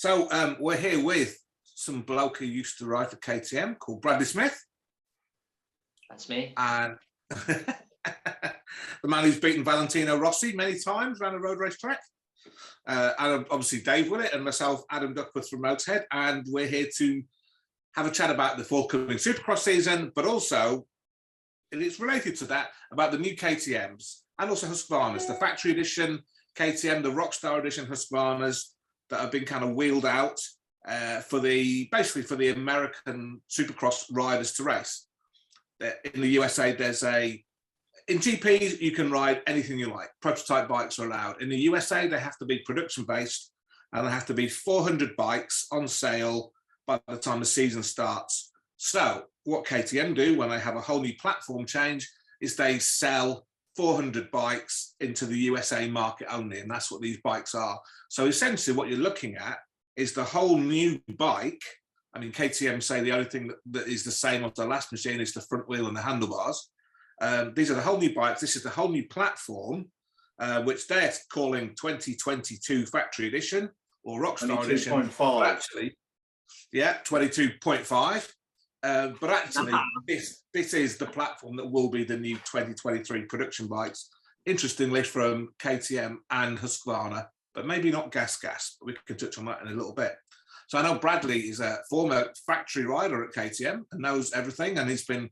We're here with some bloke who used to ride for KTM called Bradley Smith. That's me. And the man who's beaten Valentino Rossi many times around a road race track. And obviously Dave Willet and myself, Adam Duckworth from MotoHead. And we're here to have a chat about the forthcoming Supercross season, but also, and it's related to that, about the new KTMs and also Husqvarnas, the factory edition KTM, the Rockstar edition Husqvarnas that have been kind of wheeled out basically for the American Supercross riders to race. In the USA, in GPs, you can ride anything you like. Prototype bikes are allowed. In the USA, they have to be production based and there have to be 400 bikes on sale by the time the season starts. So what KTM do when they have a whole new platform change is they sell 400 bikes into the USA market only, and that's what these bikes are. So essentially what you're looking at is the whole new bike. I mean, KTM say the only thing that is the same as the last machine is the front wheel and the handlebars. These are the whole new bikes. This is the whole new platform, which they're calling 2022 Factory Edition or Rockstar Edition. 22.5. Actually, yeah, 22.5. But actually, this is the platform that will be the new 2023 production bikes. Interestingly, from KTM and Husqvarna, but maybe not Gas. But we can touch on that in a little bit. So I know Bradley is a former factory rider at KTM and knows everything, and he's been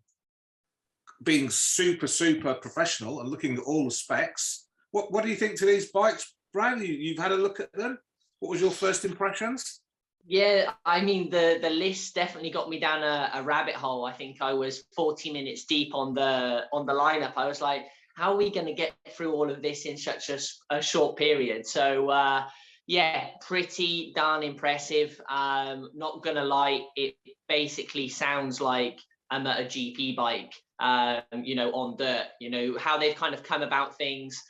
being super professional and looking at all the specs. What do you think to these bikes, Brad? You've had a look at them. What was your first impressions? Yeah, I mean, the list definitely got me down a rabbit hole. I think I was 40 minutes deep on the lineup. I was like, how are we going to get through all of this in such a short period? So yeah, pretty darn impressive. Not gonna lie, it basically sounds like a MotoGP bike, on dirt. How they've kind of come about things.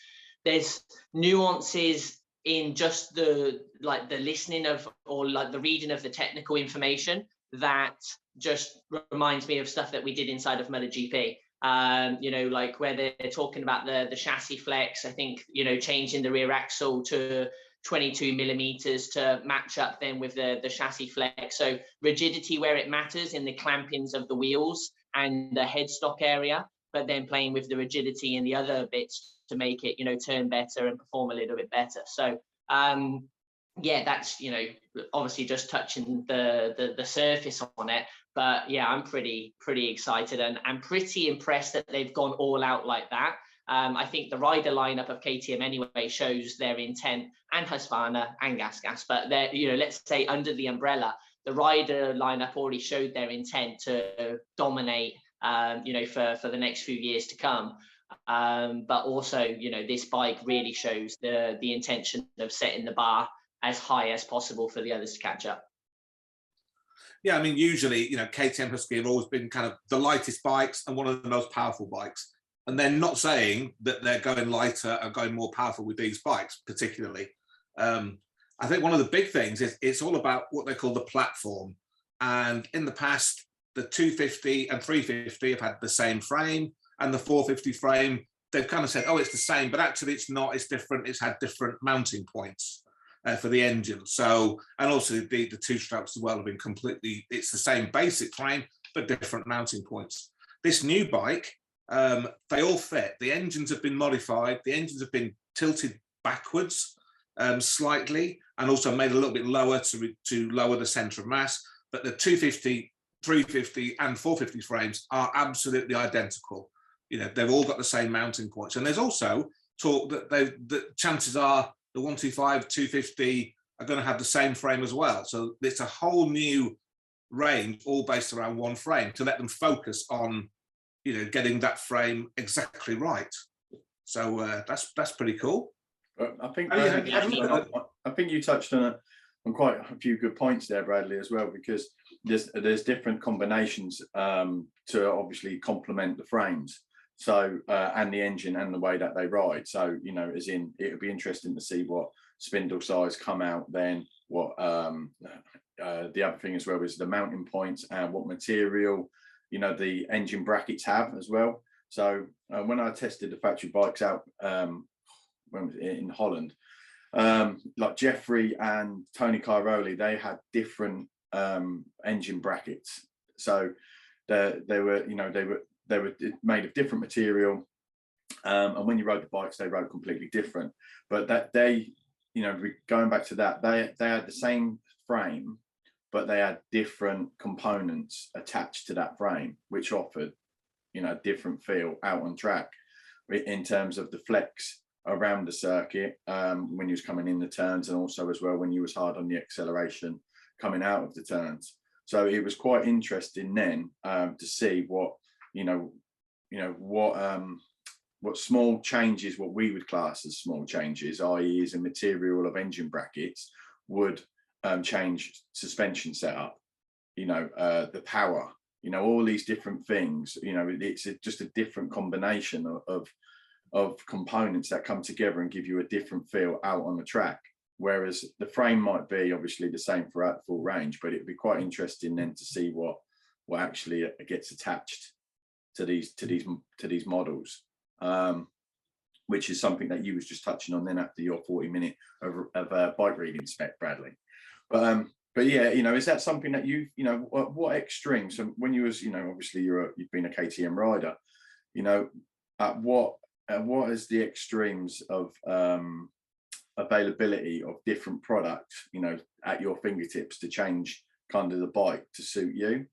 There's nuances in just the listening of, or like the reading of the technical information that just reminds me of stuff that we did inside of MotoGP. Like where they're talking about the chassis flex. I think, changing the rear axle to 22 millimeters to match up then with the chassis flex. So rigidity where it matters in the clampings of the wheels and the headstock area, but then playing with the rigidity in the other bits to make it, turn better and perform a little bit better. So yeah, that's, obviously just touching the surface on it. But yeah, I'm pretty excited and I'm pretty impressed that they've gone all out like that. I think the rider lineup of KTM anyway shows their intent, and Husqvarna and Gas. But they're, let's say under the umbrella, the rider lineup already showed their intent to dominate, for the next few years to come. But also, this bike really shows the intention of setting the bar as high as possible for the others to catch up. Yeah, I mean, usually, KTM Husky have always been kind of the lightest bikes and one of the most powerful bikes. And they're not saying that they're going lighter or going more powerful with these bikes, particularly. I think one of the big things is it's all about what they call the platform. And in the past, the 250 and 350 have had the same frame, and the 450 frame, they've kind of said, oh, it's the same, but actually it's not, it's different. It's had different mounting points for the engine. So, and also the two strokes as well have been completely, it's the same basic frame, but different mounting points. This new bike, they all fit. The engines have been modified. The engines have been tilted backwards slightly, and also made a little bit lower to lower the center of mass. But the 250, 350 and 450 frames are absolutely identical. They've all got the same mounting points. And there's also talk that the chances are the 125, 250 are going to have the same frame as well. So it's a whole new range, all based around one frame, to let them focus on getting that frame exactly right. So that's pretty cool. I think you touched on quite a few good points there, Bradley, as well, because there's different combinations to obviously complement the frames. So and the engine and the way that they ride. So as in, it would be interesting to see what spindle size come out then. What the other thing as well is the mounting points and what material the engine brackets have as well. So when I tested the factory bikes out when was it, in Holland, like Jeffrey and Tony Cairoli, they had different engine brackets. So they were, you know, they were made of different material. And when you rode the bikes, they rode completely different. But that they, you know, going back to that, they had the same frame, but they had different components attached to that frame, which offered, you know, a different feel out on track in terms of the flex around the circuit when you was coming in the turns, and also as well when you was hard on the acceleration coming out of the turns. So it was quite interesting then to see what what small changes, what we would class as small changes, i.e. as a material of engine brackets, would change suspension setup, you know, the power, you know, all these different things. You know, it's just a different combination of components that come together and give you a different feel out on the track. Whereas the frame might be obviously the same throughout the full range, but it'd be quite interesting then to see what actually gets attached to these models, which is something that you was just touching on then after your 40-minute of bike reading spec, Bradley. But yeah, you know, is that something that you know, what extremes? So when you was, you know, obviously you've been a KTM rider, you know, what is the extremes of availability of different products, you know, at your fingertips to change kind of the bike to suit you?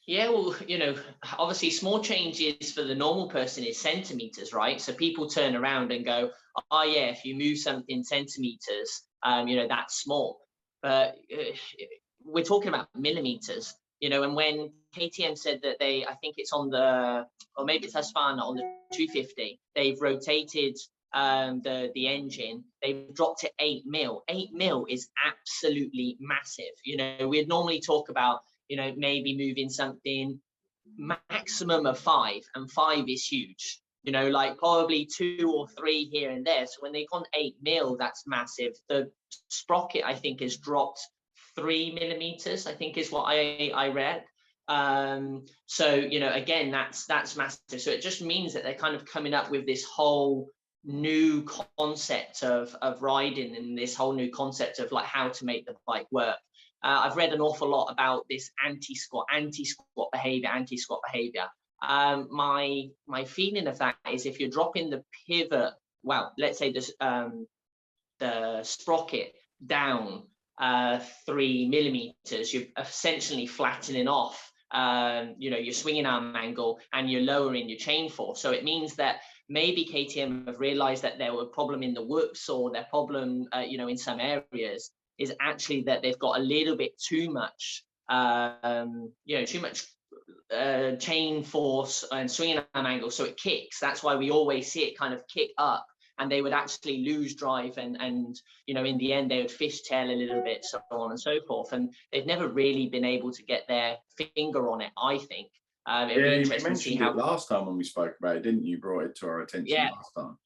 Yeah, well, you know, obviously small changes for the normal person is centimeters, right? So people turn around and go, oh yeah, if you move something centimeters, you know, that's small. But we're talking about millimeters, you know, and when KTM said that I think it's on the, or maybe it's Husqvarna on the 250, they've rotated the engine, they've dropped to 8 mil. 8 mil is absolutely massive. You know, we'd normally talk about, you know, maybe moving something maximum of 5, and 5 is huge. You know, like probably 2 or 3 here and there. So when they've gone 8 mil, that's massive. The sprocket, I think, has dropped 3 millimeters, I think is what I read. So, you know, again, that's massive. So it just means that they're kind of coming up with this whole new concept of riding, and this whole new concept of like how to make the bike work. I've read an awful lot about this anti-squat behavior. My feeling of that is if you're dropping the pivot, well, let's say this, the sprocket down 3 millimeters, you're essentially flattening off, you know, your swinging arm angle, and you're lowering your chain force. So it means that maybe KTM have realized that there were a problem in the whoops, or their problem, you know, in some areas is actually that they've got a little bit too much, you know, too much chain force and swinging arm angle, so it kicks. That's why we always see it kind of kick up, and they would actually lose drive, and you know, in the end they would fishtail a little bit, so on and so forth. And they've never really been able to get their finger on it, I think. Yeah, you mentioned it last time when we spoke about it, didn't you? Brought it to our attention last time.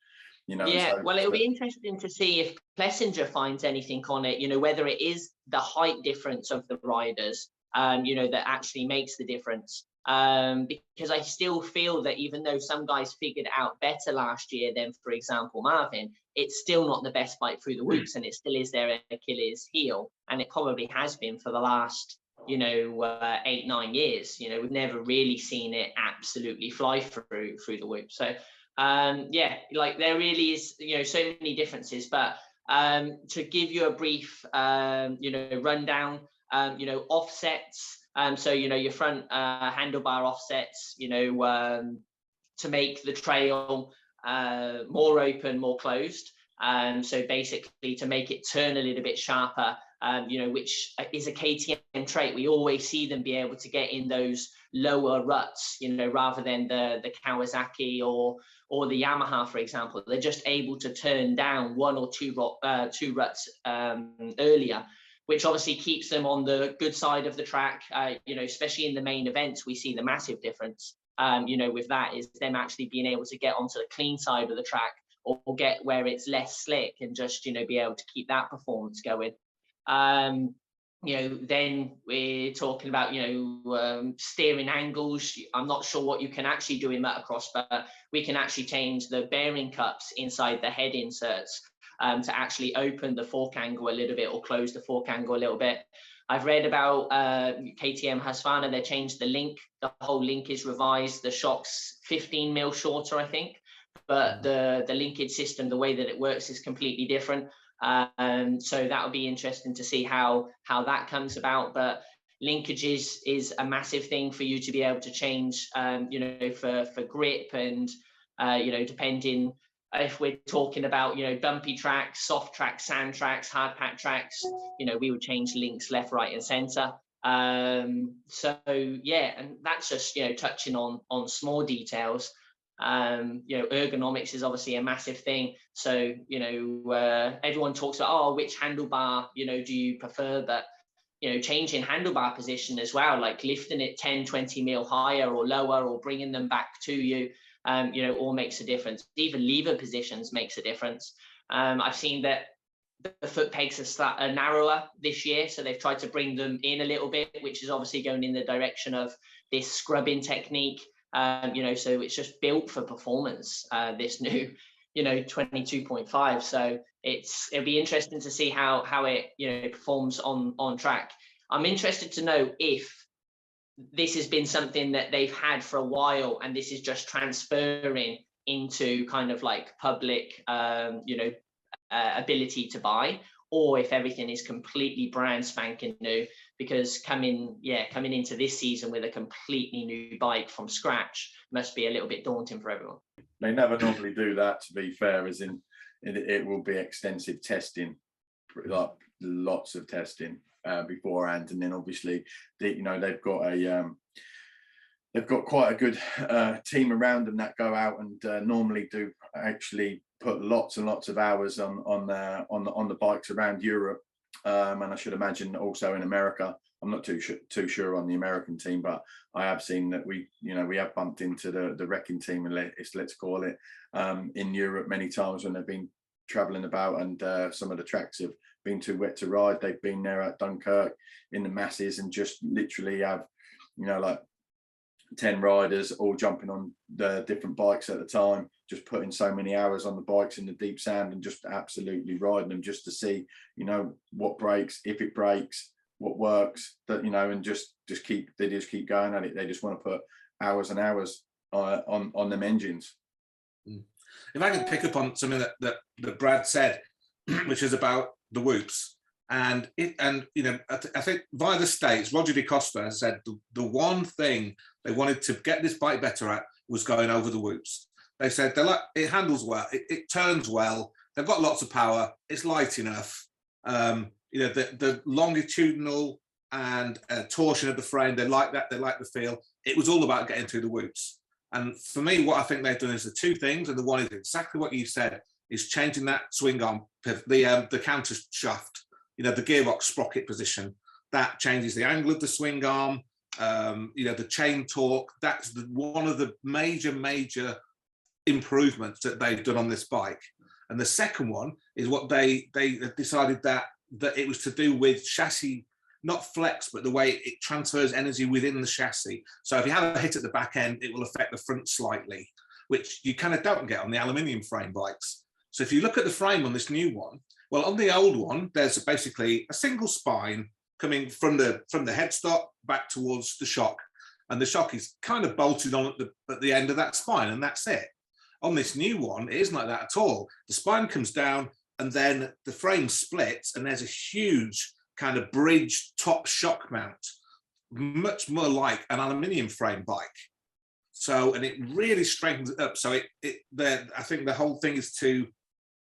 You know, yeah, so, well, it'll be interesting to see if Plessinger finds anything on it, you know, whether it is the height difference of the riders, you know, that actually makes the difference. Because I still feel that even though some guys figured it out better last year than, for example, Marvin, it's still not the best bike through the whoops, and it still is their Achilles heel, and it probably has been for the last, you know, 8-9 years. You know, we've never really seen it absolutely fly through the whoop. So yeah, like there really is, you know, so many differences. But to give you a brief, you know, rundown, you know, offsets. So, you know, your front handlebar offsets, you know, to make the trail more open, more closed. So basically to make it turn a little bit sharper, you know, which is a KTM trait. We always see them be able to get in those lower ruts, you know, rather than the Kawasaki or the Yamaha, for example. They're just able to turn down 1 or 2 ruts earlier, which obviously keeps them on the good side of the track. You know, especially in the main events, we see the massive difference, you know, with that is them actually being able to get onto the clean side of the track, or get where it's less slick, and just, you know, be able to keep that performance going. You know, then we're talking about, you know, steering angles. I'm not sure what you can actually do in motocross, but we can actually change the bearing cups inside the head inserts. to actually open the fork angle a little bit or close the fork angle a little bit. I've read about KTM Husqvarna. They changed the link. The whole link is revised. The shock's 15 mil shorter, I think, but the linkage system, the way that it works, is completely different. So that will be interesting to see how that comes about. But linkage is a massive thing for you to be able to change, you know, for grip and you know, depending if we're talking about, you know, bumpy tracks, soft tracks, sand tracks, hard pack tracks, you know, we would change links left, right, and center. So yeah, and that's just, you know, touching on small details. You know, ergonomics is obviously a massive thing. So, you know, everyone talks about, oh, which handlebar, you know, do you prefer? But, you know, changing handlebar position as well, like lifting it 10, 20 mil higher or lower, or bringing them back to you, you know, all makes a difference. Even lever positions makes a difference. I've seen that the foot pegs are narrower this year, so they've tried to bring them in a little bit, which is obviously going in the direction of this scrubbing technique. You know, so it's just built for performance, this new, you know, 22.5. So it'll be interesting to see how it, you know, performs on track. I'm interested to know if this has been something that they've had for a while, and this is just transferring into kind of like public, you know, ability to buy, or if everything is completely brand spanking new, because coming into this season with a completely new bike from scratch must be a little bit daunting for everyone. They never normally do that, to be fair, as in it will be extensive testing, like lots of testing beforehand, and then obviously you know, they've got quite a good team around them that go out and normally do actually put lots and lots of hours on the bikes around Europe, and I should imagine also in America. I'm not too sure on the American team, but I have seen that we have bumped into the wrecking team, let's call it, in Europe many times when they've been traveling about, and some of the tracks have been too wet to ride. They've been there at Dunkirk in the masses and just literally have, you know, like 10 riders all jumping on the different bikes at the time, just putting so many hours on the bikes in the deep sand and just absolutely riding them just to see, you know, what breaks, if it breaks, what works, that, you know, and just keep going at it. They just want to put hours and hours on them engines. If I can pick up on something that Brad said, which is about the whoops, and you know, I think via the States, Roger DeCosta said the one thing they wanted to get this bike better at was going over the whoops. They said it handles well, it turns well, they've got lots of power, it's light enough. You know, the longitudinal and torsion of the frame, they like that, they like the feel. It was all about getting through the whoops. And for me, what I think they've done is the two things, and the one is exactly what you said, is changing that swing arm, the counter shaft, you know, the gearbox sprocket position. That changes the angle of the swing arm, you know, the chain torque. That's one of the major improvements that they've done on this bike. And the second one is what they decided that it was to do with chassis, not flex, but the way it transfers energy within the chassis. So if you have a hit at the back end, it will affect the front slightly, which you kind of don't get on the aluminium frame bikes. So if you look at the frame on this new one, well, on the old one, there's basically a single spine coming from the headstock back towards the shock, and the shock is kind of bolted on at the end of that spine, and that's it. On this new one, it isn't like that at all. The spine comes down, and then the frame splits, and there's a huge kind of bridge top shock mount, much more like an aluminium frame bike. So, and it really strengthens it up. So I think the whole thing is to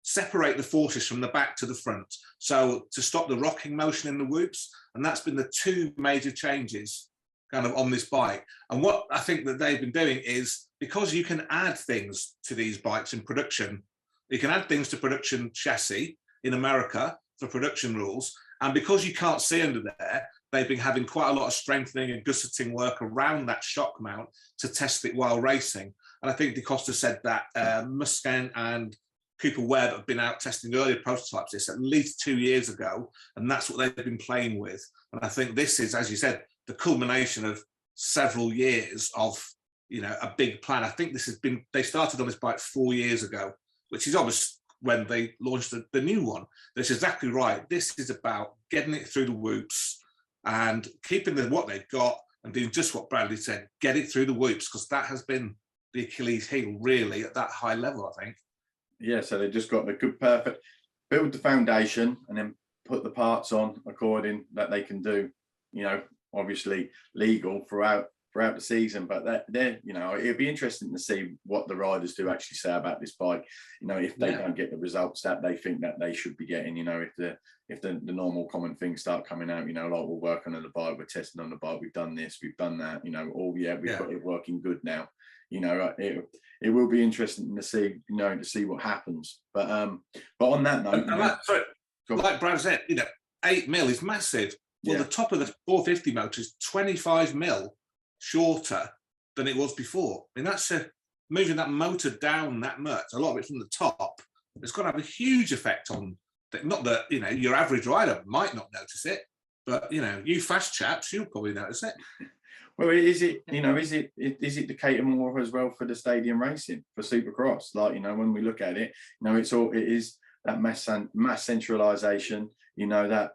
separate the forces from the back to the front, so to stop the rocking motion in the whoops. And that's been the two major changes kind of on this bike. And what I think that they've been doing is, because you can add things to these bikes in production, you can add things to production chassis in America for production rules, and because you can't see under there, they've been having quite a lot of strengthening and gusseting work around that shock mount to test it while racing. And I think DeCosta said that Musquin and Cooper Webb have been out testing earlier prototypes this at least 2 years ago, and that's what they've been playing with. And I think this is, as you said, the culmination of several years of, you know, a big plan. I think this has been, they started on this bike 4 years ago, which is obviously when they launched the new one. That's exactly right. This is about getting it through the whoops and keeping what they've got and doing just what Bradley said, get it through the whoops, because that has been the Achilles heel really at that high level, I think. Yeah, so they just got the good, perfect, build the foundation and then put the parts on according that they can do, obviously legal throughout the season. But they're it'd be interesting to see what the riders do actually say about this bike. If they don't get the results that they think that they should be getting, if the normal common things start coming out, like we're working on the bike, we're testing on the bike, we've done this, we've done that, we've got it working good now. It will be interesting to see what happens. But on that note, like Brad said, 8 mil is massive. Well, the top of the 450 motor is 25 mil shorter than it was before. I mean, that's moving that motor down that much, a lot of it from the top. It's going to have a huge effect on. Not that your average rider might not notice it, but you fast chaps, you'll probably notice it. Well, is it the cater more as well for the stadium racing for Supercross? Like when we look at it, it is that mass centralisation. That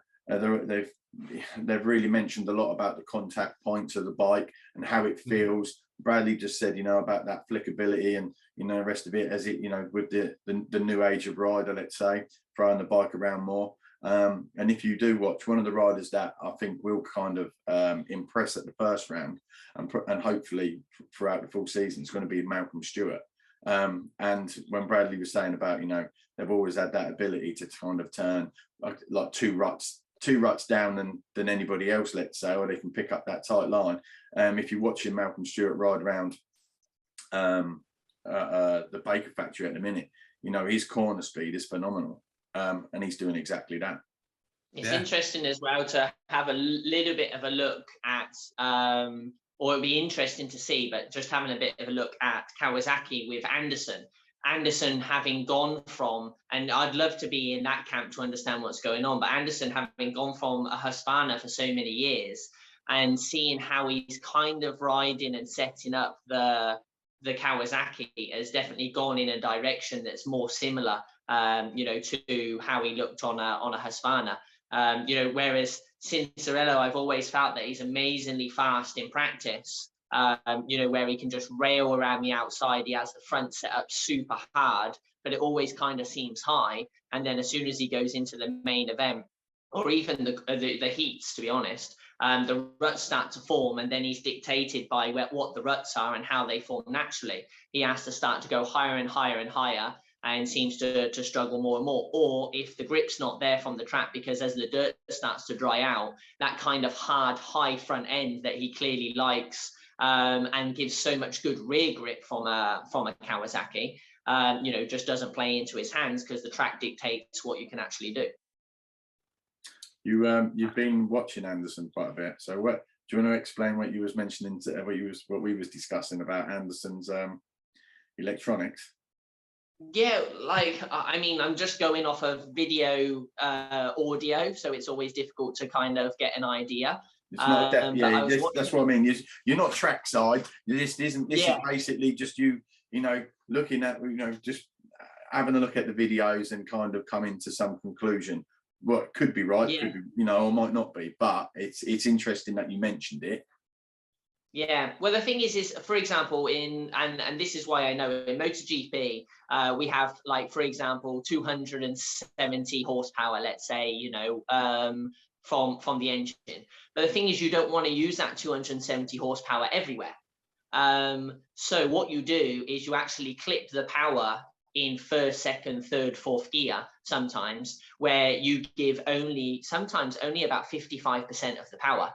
they've really mentioned a lot about the contact points of the bike and how it feels. Bradley just said about that flickability and the rest of it, as it with the new age of rider, let's say, throwing the bike around more. And if you do watch, one of the riders that I think will kind of impress at the first round and hopefully throughout the full season is going to be Malcolm Stewart. And when Bradley was saying about they've always had that ability to kind of turn like two ruts down than anybody else, let's say, or they can pick up that tight line. If you're watching Malcolm Stewart ride around the Baker factory at the minute, his corner speed is phenomenal. And he's doing exactly that. It's interesting as well to have a little bit of a look at, or it'd be interesting to see, but just having a bit of a look at Kawasaki with Anderson. Anderson having gone from, and I'd love to be in that camp to understand what's going on, but Anderson having gone from a Husqvarna for so many years and seeing how he's kind of riding and setting up the Kawasaki has definitely gone in a direction that's more similar, to how he looked on a Husqvarna. Whereas Cincerello, I've always felt that he's amazingly fast in practice. Where he can just rail around the outside. He has the front set up super hard, but it always kind of seems high. And then as soon as he goes into the main event, or even the heats, to be honest, the ruts start to form, and then he's dictated by what the ruts are and how they form naturally. He has to start to go higher and higher and higher, and seems to struggle more and more. Or if the grip's not there from the track, because as the dirt starts to dry out, that kind of hard, high front end that he clearly likes, and gives so much good rear grip from a Kawasaki, just doesn't play into his hands because the track dictates what you can actually do. You've been watching Anderson quite a bit, so do you want to explain what you was mentioning, what we was discussing about Anderson's electronics? Yeah, I'm just going off of video, audio, so it's always difficult to kind of get an idea. It's not that's what I mean. You're not trackside. This is basically just you looking at just having a look at the videos and kind of coming to some conclusion. What could be right, could be, or might not be. But it's interesting that you mentioned it. Yeah, well, the thing is for example, and this is why I know in MotoGP, we have, like, for example, 270 horsepower, let's say, from the engine. But the thing is, you don't want to use that 270 horsepower everywhere. So what you do is you actually clip the power in first, second, third, fourth gear sometimes, where you give sometimes only about 55% of the power.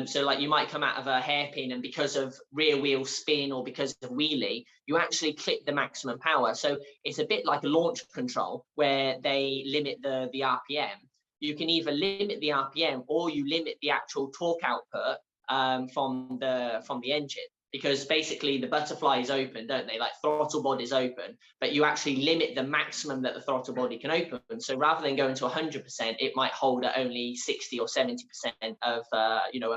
So like you might come out of a hairpin, and because of rear wheel spin or because of wheelie, you actually clip the maximum power. So it's a bit like a launch control where they limit the RPM. You can either limit the RPM or you limit the actual torque output from the engine, because basically the butterfly is open, don't they? Like throttle body is open, but you actually limit the maximum that the throttle body can open. So rather than going to 100%, it might hold at only 60 or 70% of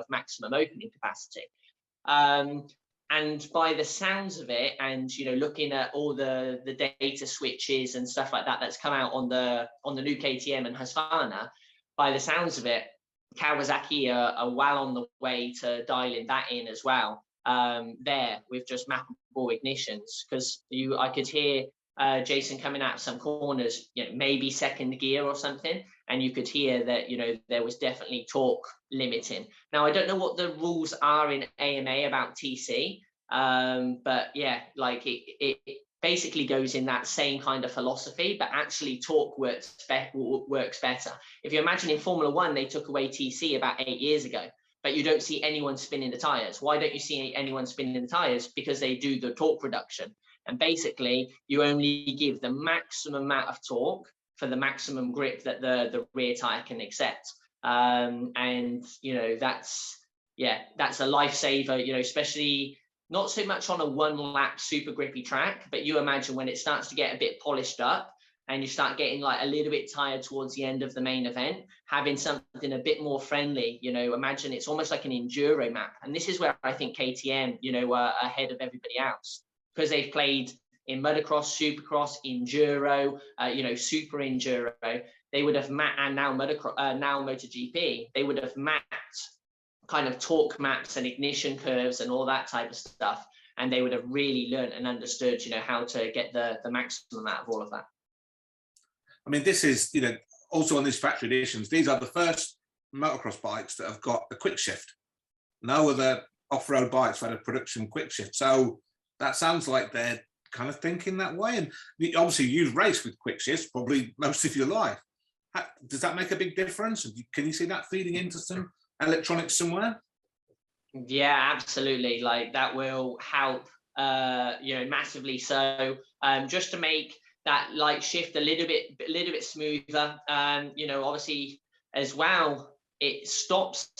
maximum opening capacity. And by the sounds of it, and looking at all the data switches and stuff like that that's come out on the new KTM and Husqvarna, by the sounds of it, Kawasaki are well on the way to dialing that in as well. There with just mappable ignitions, because I could hear Jason coming out of some corners, maybe second gear or something, and you could hear that there was definitely torque limiting. Now I don't know what the rules are in AMA about TC, but yeah, like it basically goes in that same kind of philosophy, but actually torque works better. If you imagine in Formula One, they took away TC about 8 years ago, but you don't see anyone spinning the tires. Why don't you see anyone spinning the tires? Because they do the torque reduction. And basically, you only give the maximum amount of torque for the maximum grip that the rear tire can accept. And that's a lifesaver, especially not so much on a one-lap super grippy track, but you imagine when it starts to get a bit polished up and you start getting like a little bit tired towards the end of the main event, having something a bit more friendly, imagine it's almost like an enduro map. And this is where I think KTM, are ahead of everybody else, because they've played in motocross, supercross, enduro, super enduro. They would have and now MotoGP, they would have mapped kind of torque maps and ignition curves and all that type of stuff, and they would have really learned and understood how to get the maximum out of all of that. I mean, this is also on these factory editions, these are the first motocross bikes that have got a quick shift. No other off-road bikes had a production quick shift, so that sounds like they're kind of thinking that way. And obviously you've raced with quick shifts probably most of your life. Does that make a big difference? Can you see that feeding into some electronics somewhere? Yeah, absolutely. Like that will help, massively. So just to make that light shift a little bit smoother, obviously as well, it stops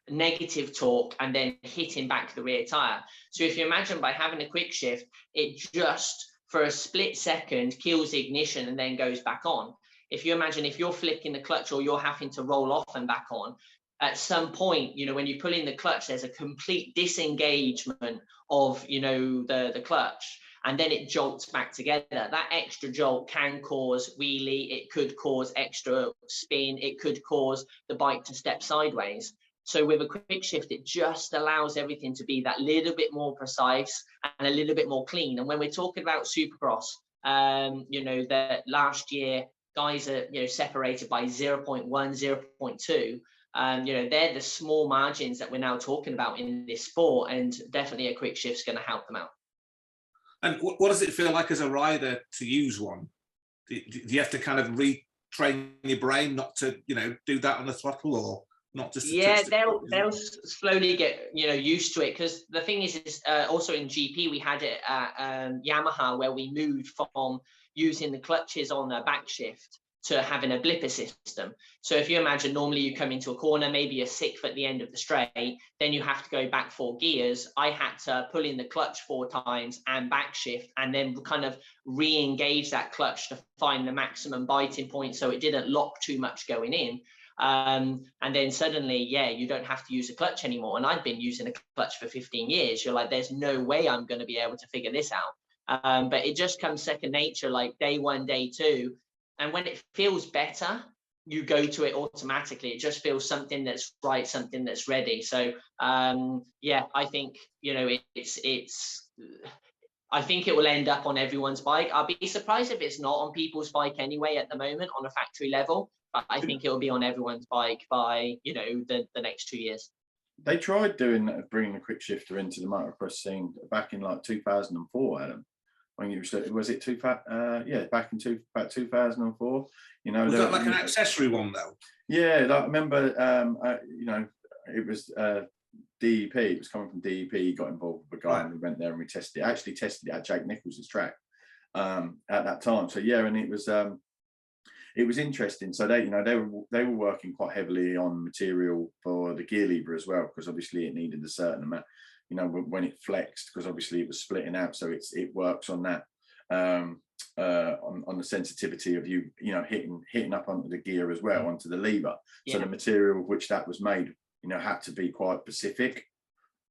negative torque and then hitting back the rear tire. So if you imagine by having a quick shift, it just for a split second kills the ignition and then goes back on. If you imagine if you're flicking the clutch or you're having to roll off and back on, at some point, when you pull in the clutch, there's a complete disengagement of, the clutch, and then it jolts back together. That extra jolt can cause wheelie, it could cause extra spin, it could cause the bike to step sideways. So with a quick shift, it just allows everything to be that little bit more precise and a little bit more clean. And when we're talking about Supercross, that last year, guys are separated by 0.1, 0.2. They're the small margins that we're now talking about in this sport, and definitely a quick shift is going to help them out. And what does it feel like as a rider to use one? Do you have to kind of retrain your brain not to do that on the throttle, or not just they'll slowly get used to it, because the thing is also in GP we had it at Yamaha, where we moved from using the clutches on the back shift to having a blipper system. So if you imagine normally you come into a corner, maybe you're sixth at the end of the straight, then you have to go back 4 gears. I had to pull in the clutch 4 times and back shift, and then kind of re-engage that clutch to find the maximum biting point so it didn't lock too much going in. And then suddenly, you don't have to use a clutch anymore. And I've been using a clutch for 15 years. You're like, there's no way I'm going to be able to figure this out. But it just comes second nature, like day 1, day 2. And when it feels better, you go to it automatically. It just feels something that's right, something that's ready. So I think I think it will end up on everyone's bike. I'll be surprised if it's not on people's bike anyway at the moment on a factory level. But I think it will be on everyone's bike by the next 2 years. They tried bringing the quick shifter into the motocross scene back in like 2004, Adam. When you was it back in about 2004. Was that like an accessory one though? Yeah, I remember. It was DEP. It was coming from DEP. He got involved with a guy, and we went there and we tested it. I actually tested it at Jake Nichols's track at that time. So and it was interesting. So they were working quite heavily on material for the gear lever as well, because obviously it needed a certain amount. When it flexed, because obviously it was splitting out, so it works on that on the sensitivity of you hitting up onto the gear as well, onto the lever. So the material of which that was made had to be quite specific.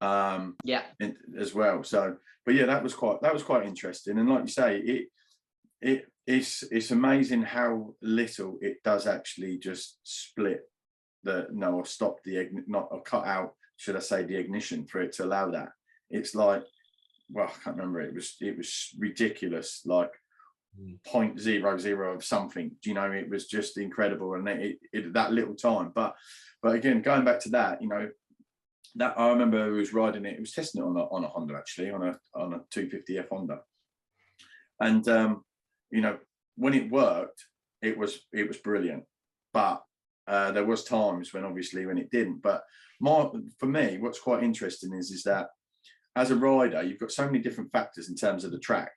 as well. So, but yeah, that was quite interesting. And like you say, it's amazing how little it does actually just split or stop or cut out, should I say, the ignition for it to allow that. It's like, well, I can't remember. It was ridiculous, like 0.00 of something. You know, it was just incredible, and it that little time. But again, going back to that, you know, that I remember who was riding it. It was testing it on a Honda, actually, on a 250F Honda, and you know, when it worked, it was brilliant. But there was times when obviously when it didn't. But for me, what's quite interesting is that as a rider, you've got so many different factors in terms of the track.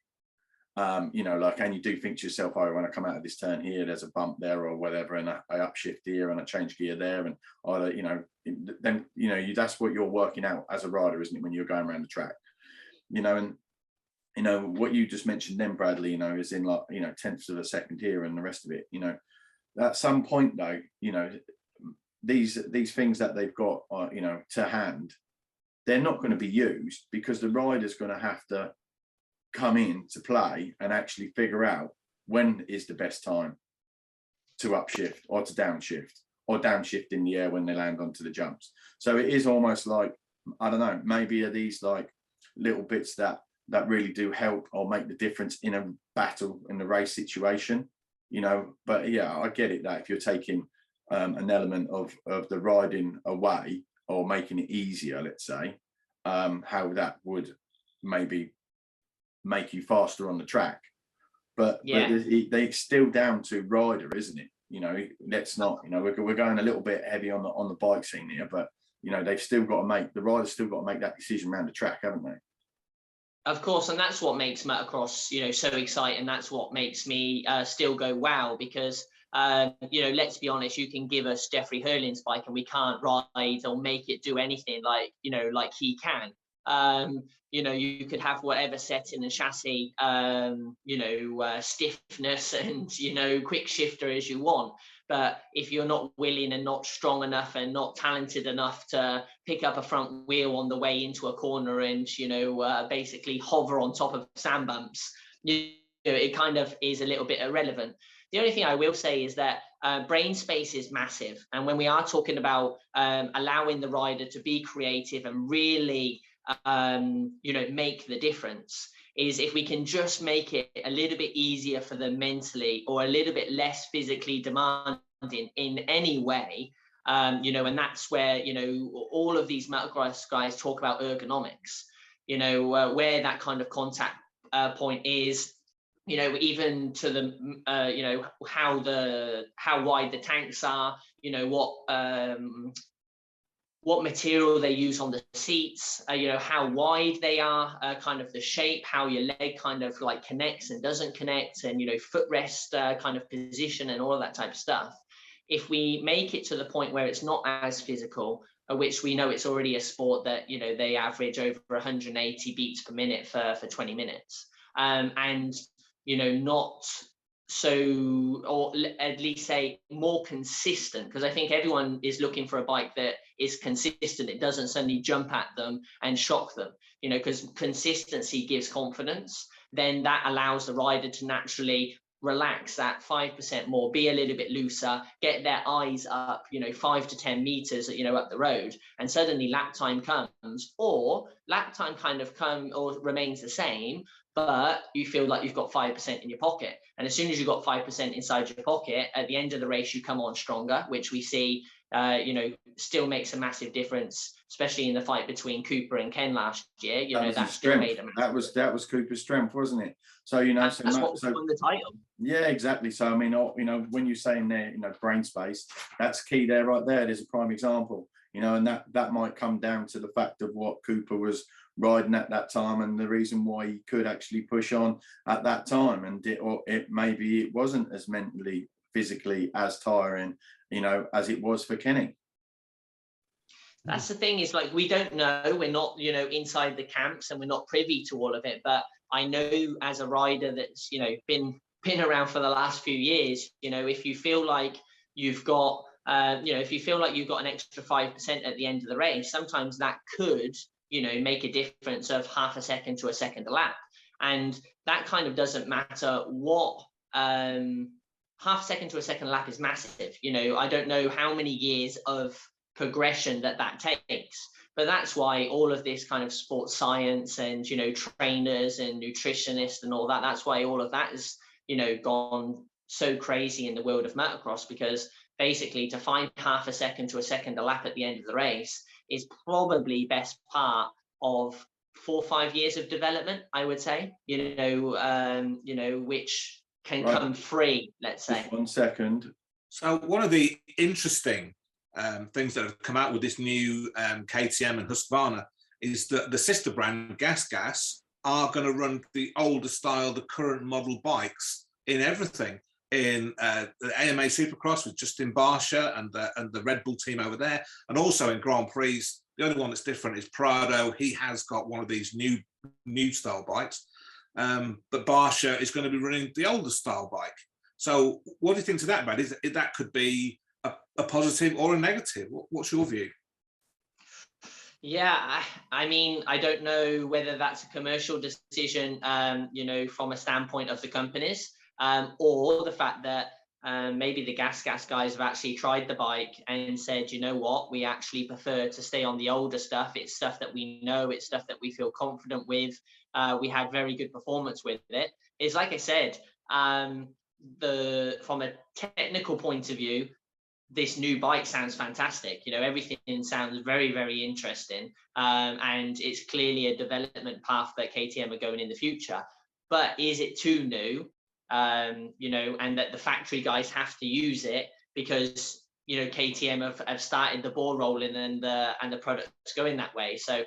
You know, like, and you do think to yourself, oh, when I come out of this turn here, there's a bump there or whatever, and I upshift here and I change gear there, and you know, then you know, that's what you're working out as a rider, isn't it, when you're going around the track? You know, and you know what you just mentioned then, Bradley, you know, is in like, you know, tenths of a second here and the rest of it. You know, at some point though, you know, these things that they've got, you know, to hand, they're not going to be used because the rider's going to have to come in to play and actually figure out when is the best time to upshift or to downshift, or downshift in the air when they land onto the jumps. So it is almost like, I don't know, maybe are these like little bits that really do help or make the difference in a battle, in the race situation, you know. But yeah, I get it that if you're taking an element of the riding away or making it easier, let's say, how that would maybe make you faster on the track. But it's still down to rider, isn't it? You know, let's not, you know, we're going a little bit heavy on the bike scene here, but you know, they've still got to make, the riders still got to make that decision around the track, haven't they? Of course, and that's what makes motocross, you know, so exciting. That's what makes me still go wow, because you know, let's be honest, you can give us Jeffrey Hurlin's bike and we can't ride or make it do anything like, you know, like he can. You know, you could have whatever setting and chassis, you know, stiffness and, you know, quick shifter as you want. But if you're not willing and not strong enough and not talented enough to pick up a front wheel on the way into a corner and, you know, basically hover on top of sand bumps, you know, it kind of is a little bit irrelevant. The only thing I will say is that brain space is massive. And when we are talking about allowing the rider to be creative and really, you know, make the difference, is if we can just make it a little bit easier for them mentally or a little bit less physically demanding in any way, you know, and that's where, you know, all of these motocross guys talk about ergonomics, you know, where that kind of contact point is, you know, even to the, you know, how wide the tanks are, you know, what material they use on the seats, you know, how wide they are, kind of the shape, how your leg kind of like connects and doesn't connect, and, you know, footrest kind of position and all of that type of stuff. If we make it to the point where it's not as physical, which we know it's already a sport that, you know, they average over 180 beats per minute for 20 minutes. And, you know, not so, or at least say more consistent, because I think everyone is looking for a bike that is consistent. It doesn't suddenly jump at them and shock them, you know, because consistency gives confidence. Then that allows the rider to naturally relax that 5% more, be a little bit looser, get their eyes up, you know, 5 to 10 meters, you know, up the road, and suddenly lap time comes, or lap time kind of remains the same, but you feel like you've got 5% in your pocket. And as soon as you've got 5% inside your pocket, at the end of the race, you come on stronger, which we see, you know, still makes a massive difference, especially in the fight between Cooper and Ken last year. You know, that still made a massive that was Cooper's strength, wasn't it? So, you know, that's what won the title. Yeah, exactly. So, I mean, you know, when you're saying there, you know, brain space, that's key there, right there. There's a prime example, you know, and that might come down to the fact of what Cooper was riding at that time and the reason why he could actually push on at that time, and maybe it wasn't as mentally, physically as tiring, you know, as it was for Kenny. That's the thing, is like, we don't know, we're not, you know, inside the camps and we're not privy to all of it, but I know as a rider that's, you know, been around for the last few years, you know, if you feel like you've got you know, if you feel like you've got an extra 5% at the end of the race, sometimes that could you know, make a difference of half a second to a second a lap. And that kind of doesn't matter what, half a second to a second lap is massive. You know, I don't know how many years of progression that takes, but that's why all of this kind of sports science and, you know, trainers and nutritionists and all that, that's why all of that is, you know, gone so crazy in the world of motocross, because basically to find half a second to a second a lap at the end of the race is probably best part of 4 or 5 years of development, I would say, you know, which can come free, let's say. Just 1 second. So one of the interesting things that have come out with this new KTM and Husqvarna is that the sister brand Gas are going to run the older style, the current model bikes in everything. In the AMA Supercross with Justin Barsha and the Red Bull team over there, and also in Grand Prix. The only one that's different is Prado. He has got one of these new style bikes, but Barsha is going to be running the older style bike. So what do you think to that, Brad? Is that could be a positive or a negative? What's your view? Yeah, I mean, I don't know whether that's a commercial decision, you know, from a standpoint of the companies, or the fact that maybe the gas guys have actually tried the bike and said, you know what, we actually prefer to stay on the older stuff. It's stuff that we know, it's stuff that we feel confident with. We had very good performance with it. It's like I said, from a technical point of view, this new bike sounds fantastic. You know, everything sounds very, very interesting. And it's clearly a development path that KTM are going in the future. But is it too new? You know, and that the factory guys have to use it because, you know, KTM have started the ball rolling and the product's going that way. So,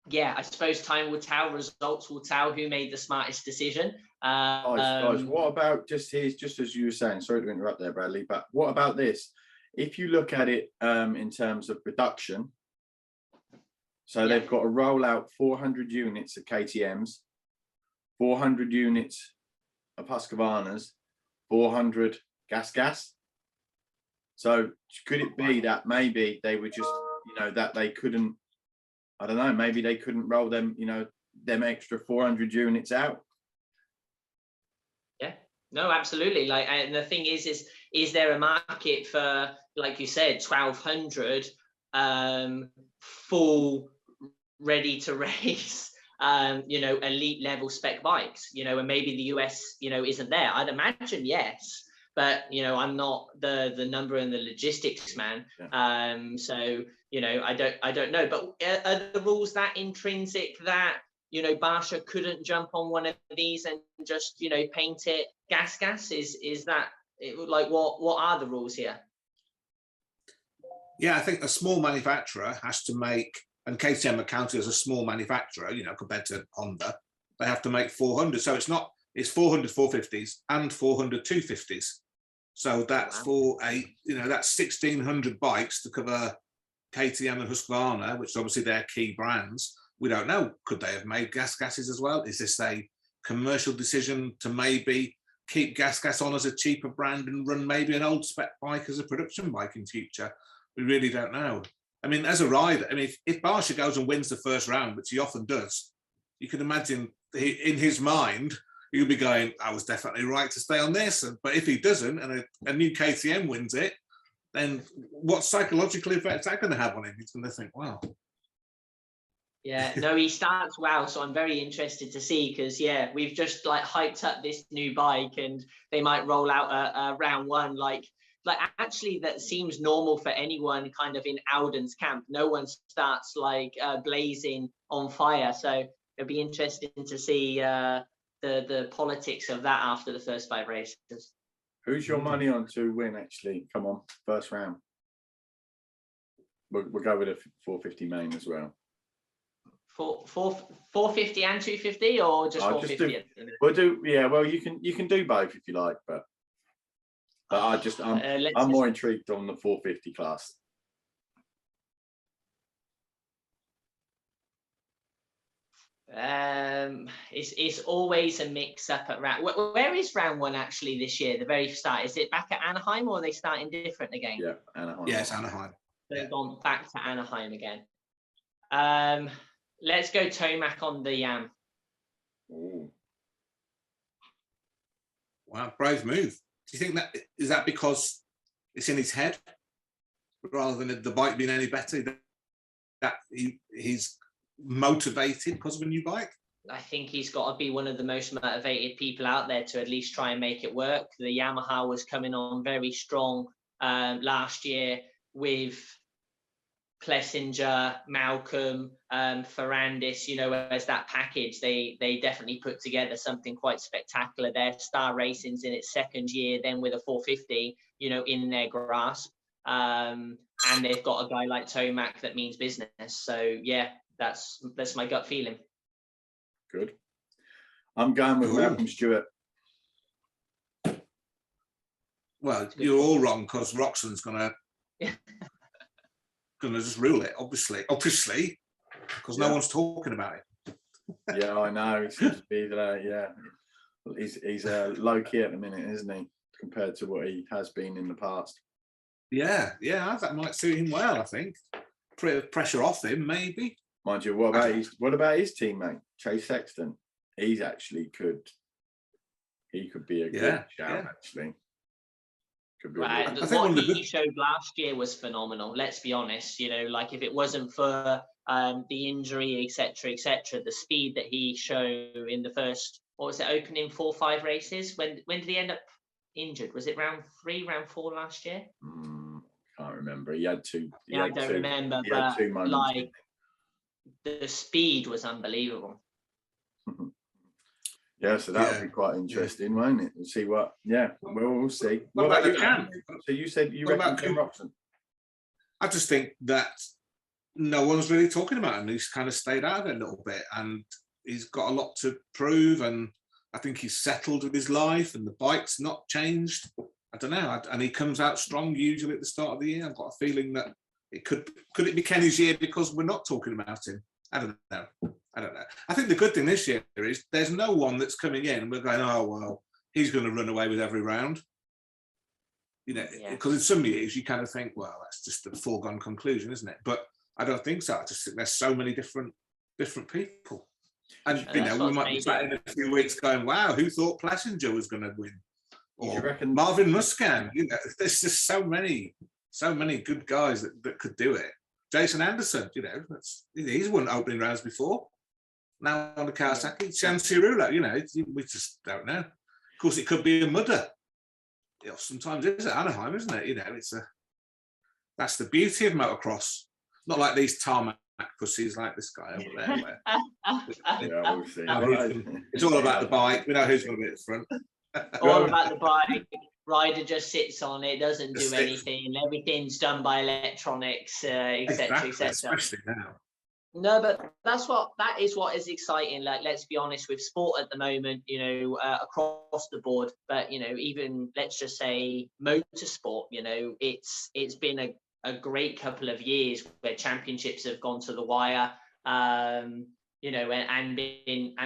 yeah, I suppose time will tell, results will tell who made the smartest decision. Guys, what about just as you were saying, sorry to interrupt there, Bradley, but what about this? If you look at it in terms of production, so they've got to roll out 400 units of KTMs, 400 units of Husqvarnas, 400 gas. So could it be that maybe they were just, you know, that they couldn't, I don't know, maybe they couldn't roll them, you know, them extra 400 units out? Yeah, no, absolutely. Like, and the thing is there a market for, like you said, 1,200 full ready to race, you know, elite level spec bikes, you know, and maybe the US, you know, isn't there? I'd imagine yes, but, you know, I'm not the number and the logistics man. So, you know, I don't know, but are the rules that intrinsic that, you know, Barsha couldn't jump on one of these and just, you know, paint it gas? Is that like, what are the rules here? Yeah, I think a small manufacturer has to make, and KTM are counted as a small manufacturer, you know, compared to Honda, they have to make 400. So it's 400 450s and 400 250s. So that's for that's 1,600 bikes to cover KTM and Husqvarna, which is obviously their key brands. We don't know. Could they have made gases as well? Is this a commercial decision to maybe keep gas on as a cheaper brand and run maybe an old spec bike as a production bike in future? We really don't know. I mean, as a rider, I mean, if Barsha goes and wins the first round, which he often does, you can imagine in his mind, he'll be going, I was definitely right to stay on this. But if he doesn't, and a new KTM wins it, then what psychological effect is that going to have on him? He's going to think, wow. Yeah, no, he starts well, so I'm very interested to see, because yeah, we've just like hyped up this new bike, and they might roll out a round one like actually that seems normal for anyone kind of in Alden's camp. No one starts like blazing on fire, so it'll be interesting to see the politics of that after the first 5 races. Who's your money on to win? Actually, come on, first round. We'll go with a 450 main as well. 450 and 250, or just 450? We'll do. Yeah, well, you can do both if you like, but I'm more intrigued on the 450 class. It's always a mix up at round. Where is round one actually this year? The very start, is it back at Anaheim, or are they starting different again? Yeah, Anaheim. Yeah, it's Anaheim. They've gone back to Anaheim again. Let's go Tomac on the Yam. Ooh. Wow, brave move. Do you think that because it's in his head rather than the bike being any better, that he's motivated because of a new bike? I think he's got to be one of the most motivated people out there to at least try and make it work. The Yamaha was coming on very strong last year with Plessinger, Malcolm, Ferrandis, you know, as that package. They definitely put together something quite spectacular there. Star Racing's in its second year, then with a 450, you know, in their grasp. And they've got a guy like Tomac that means business. So yeah, that's my gut feeling. Good. I'm going with Malcolm Stewart. Well, you're all wrong because Roxon's gonna just rule it, obviously, because no one's talking about it. Yeah, I know. He seems to be he's low key at the minute, isn't he, compared to what he has been in the past? Yeah, that might suit him well. I think pressure off him, maybe. Mind you, what about his teammate Chase Sexton? He could be a good shout, actually. Right, what he showed last year was phenomenal. Let's be honest. You know, like if it wasn't for the injury, etc., the speed that he showed in the first, what was it, opening 4 or 5 races? When did he end up injured? Was it round 3, round 4 last year? Can't remember. He had two. I don't remember, but like the speed was unbelievable. Yeah, so that would be quite interesting, won't it? We'll see what. Yeah, we'll see. What about you, Cam? So you said you reckon Ken Roxon? I just think that no one's really talking about him. He's kind of stayed out of it a little bit, and he's got a lot to prove. And I think he's settled with his life, and the bike's not changed. I don't know. And he comes out strong usually at the start of the year. I've got a feeling that it could it be Kenny's year because we're not talking about him. I don't know. I think the good thing this year is there's no one that's coming in and we're going, oh, well, he's going to run away with every round. You know, because in some years you kind of think, well, that's just a foregone conclusion, isn't it? But I don't think so. I just think there's so many different people. And you know, we might be sat in a few weeks going, wow, who thought Plessinger was going to win? Or Marvin Muscan. You know, there's just so many good guys that could do it. Jason Anderson, you know, he's won opening rounds before. Now on the Kawasaki, Shansi Rula, you know, we just don't know. Of course, it could be a mudder. You know, sometimes it's at Anaheim, isn't it? You know, that's the beauty of motocross. Not like these tarmac pussies like this guy over there. It's all about the bike. We know who's going to be at the front. All about the bike. Rider just sits on it, doesn't do anything. Everything's done by electronics, etc., etc. Especially now. No, but that is what is exciting. Like, let's be honest, with sport at the moment, you know, across the board. But you know, even let's just say motorsport. You know, it's been a great couple of years where championships have gone to the wire. You know, and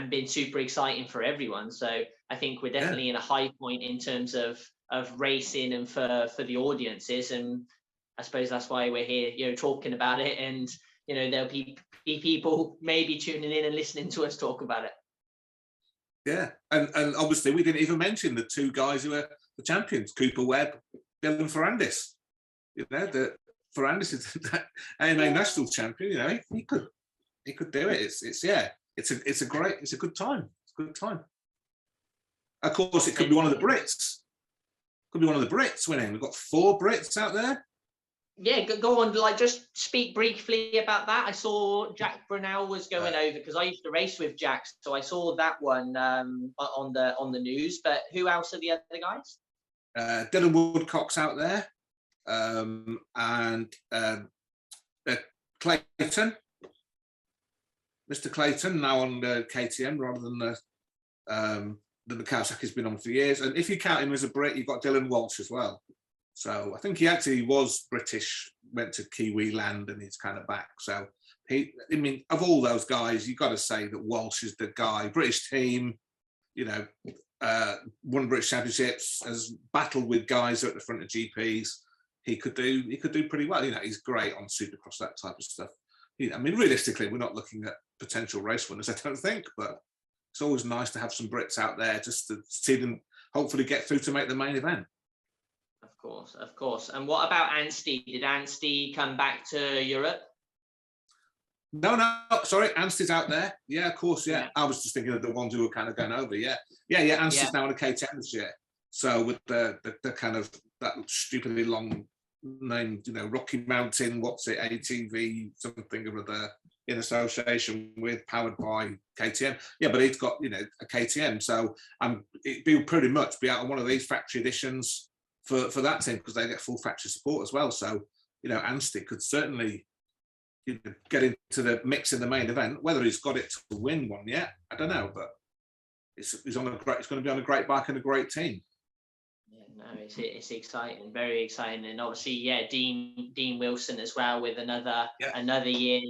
been super exciting for everyone. So I think we're definitely in a high point in terms of racing and for the audiences. And I suppose that's why we're here, you know, talking about it. And you know, there'll be people maybe tuning in and listening to us talk about it. Yeah, and obviously we didn't even mention the 2 guys who are the champions, Cooper Webb, Dylan Ferrandis. You know, the Ferrandis is the AMA national champion. You know, he could do it. It's a good time. It's a good time. Of course, it could be one of the Brits. Could be one of the Brits winning. We've got 4 Brits out there. Yeah, go on. Like, just speak briefly about that. I saw Jack Brunel was going over because I used to race with Jack, so I saw that one on the news. But who else are the other guys? Dylan Woodcock's out there, and Clayton, Mr. Clayton, now on KTM rather than the Kawasaki's been on for years. And if you count him as a Brit, you've got Dylan Walsh as well. So I think he actually was British, went to Kiwi land, and he's kind of back. So of all those guys, you've got to say that Walsh is the guy. British team, you know, won British Championships, has battled with guys at the front of GPs. He could do pretty well. You know, he's great on Supercross, that type of stuff. I mean, realistically, we're not looking at potential race winners, I don't think, but it's always nice to have some Brits out there just to see them hopefully get through to make the main event. Of course, of course. And what about Anstey? Did Anstey come back to Europe? No, sorry, Anstey's out there. Yeah, of course, yeah. I was just thinking of the ones who were kind of going over, yeah. Anstey's now on a KTM this year. So with the kind of that stupidly long name, Rocky Mountain, what's it, ATV, something or other, in association with, powered by KTM. Yeah, but he's got, a KTM. So it'd be pretty much be out on one of these factory editions for that team, because they get full factory support as well. So, Anstey could certainly get into the mix in the main event. Whether he's got it to win one yet, I don't know, but he's going to be on a great bike and a great team. Yeah, no, it's exciting, very exciting, and obviously, yeah, Dean Wilson as well with another year.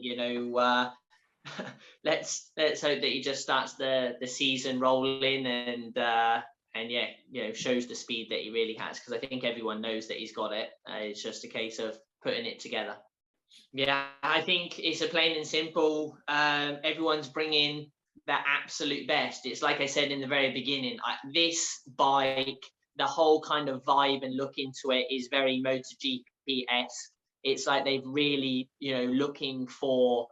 Let's hope that he just starts the season rolling and shows the speed that he really has, because I think everyone knows that he's got it. It's just a case of putting it together. Yeah, I think it's a plain and simple. Everyone's bringing their absolute best. It's like I said in the very beginning. This bike, the whole kind of vibe and look into it is very MotoGP-esque. It's like they've really, looking for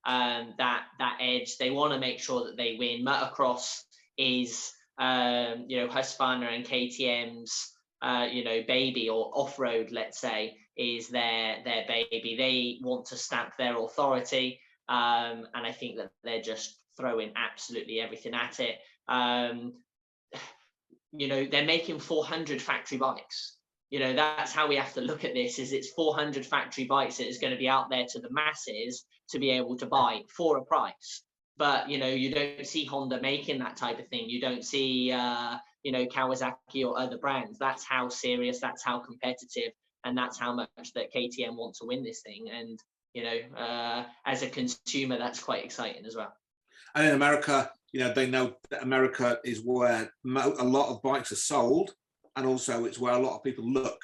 that edge. They want to make sure that they win. Motocross is, Husqvarna and KTM's, baby, or off-road, let's say, is their baby. They want to stamp their authority, and I think that they're just throwing absolutely everything at it. They're making 400 factory bikes. That's how we have to look at this, is it's 400 factory bikes that is going to be out there to the masses to be able to buy for a price. But, you don't see Honda making that type of thing. You don't see, Kawasaki or other brands. That's how serious, that's how competitive, and that's how much that KTM want to win this thing. And, as a consumer, that's quite exciting as well. And in America, they know that America is where a lot of bikes are sold, and also it's where a lot of people look.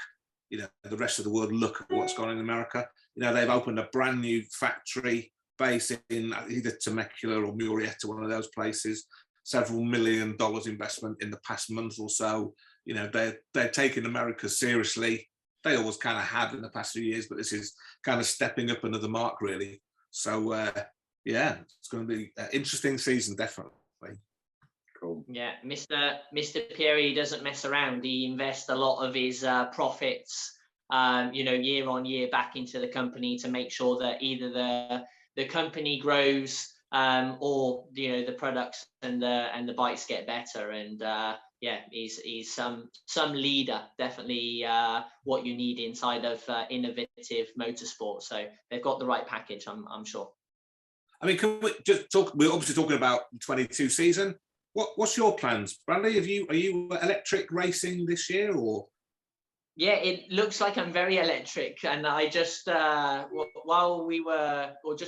The rest of the world look at what's going on in America. They've opened a brand new factory base in either Temecula or Murrieta, one of those places. Several $1 million investment in the past month or so. They're taking America seriously. They always kind of have in the past few years, but this is kind of stepping up another mark, really. So, it's going to be an interesting season, definitely. Cool. Yeah, Mr. Pieri doesn't mess around. He invests a lot of his profits, year on year back into the company to make sure that either the company grows, or the products and the bikes get better. And he's some leader, definitely what you need inside of innovative motorsport. So they've got the right package, I'm sure. I mean, can we just talk? We're obviously talking about the 22 season. What's your plans, Bradley? Are you electric racing this year, or? Yeah, it looks like I'm very electric, and I just just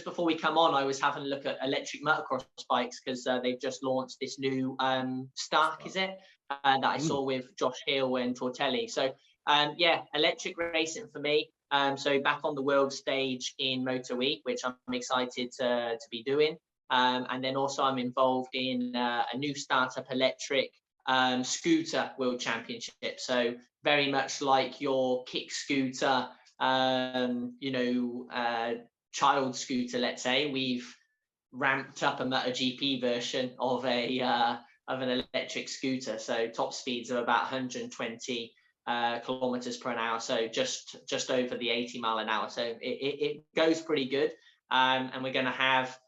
before we come on, I was having a look at electric motocross bikes, because they've just launched this new Stark, is it? That I saw with Josh Hill and Tortelli. So electric racing for me. So back on the world stage in MotoE, which I'm excited to be doing. And then also I'm involved in a new startup electric scooter world championship. So very much like your kick scooter, child scooter, let's say, we've ramped up a MotoGP version of an electric scooter. So top speeds are about 120 kilometers per hour. So just over the 80 mile an hour. So it goes pretty good. And we're going to have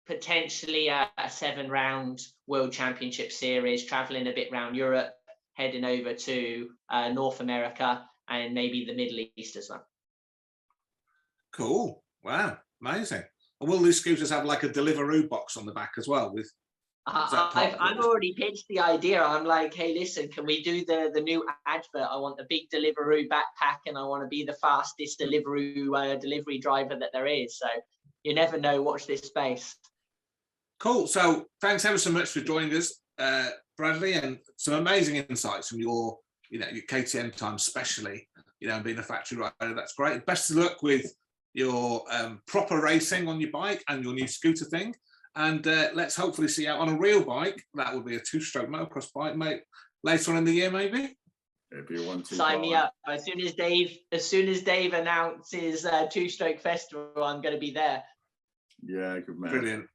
potentially a 7-round world championship series, traveling a bit around Europe, heading over to North America and maybe the Middle East as well. Cool. Wow. Amazing. And will these scooters have like a Deliveroo box on the back as well? I've already pitched the idea. I'm like, hey, listen, can we do the new advert? I want the big Deliveroo backpack, and I want to be the fastest Deliveroo delivery driver that there is. So you never know. Watch this space. Cool. So thanks ever so much for joining us, Bradley, and some amazing insights from your KTM time, especially, and being a factory rider. That's great. Best of luck with your proper racing on your bike and your new scooter thing. And let's hopefully see you out on a real bike. That would be a 2-stroke motocross bike, mate. Later on in the year, maybe. It'd be a 1-2. Sign me up. As soon as Dave announces 2-stroke festival, I'm going to be there. Yeah, good man. Brilliant.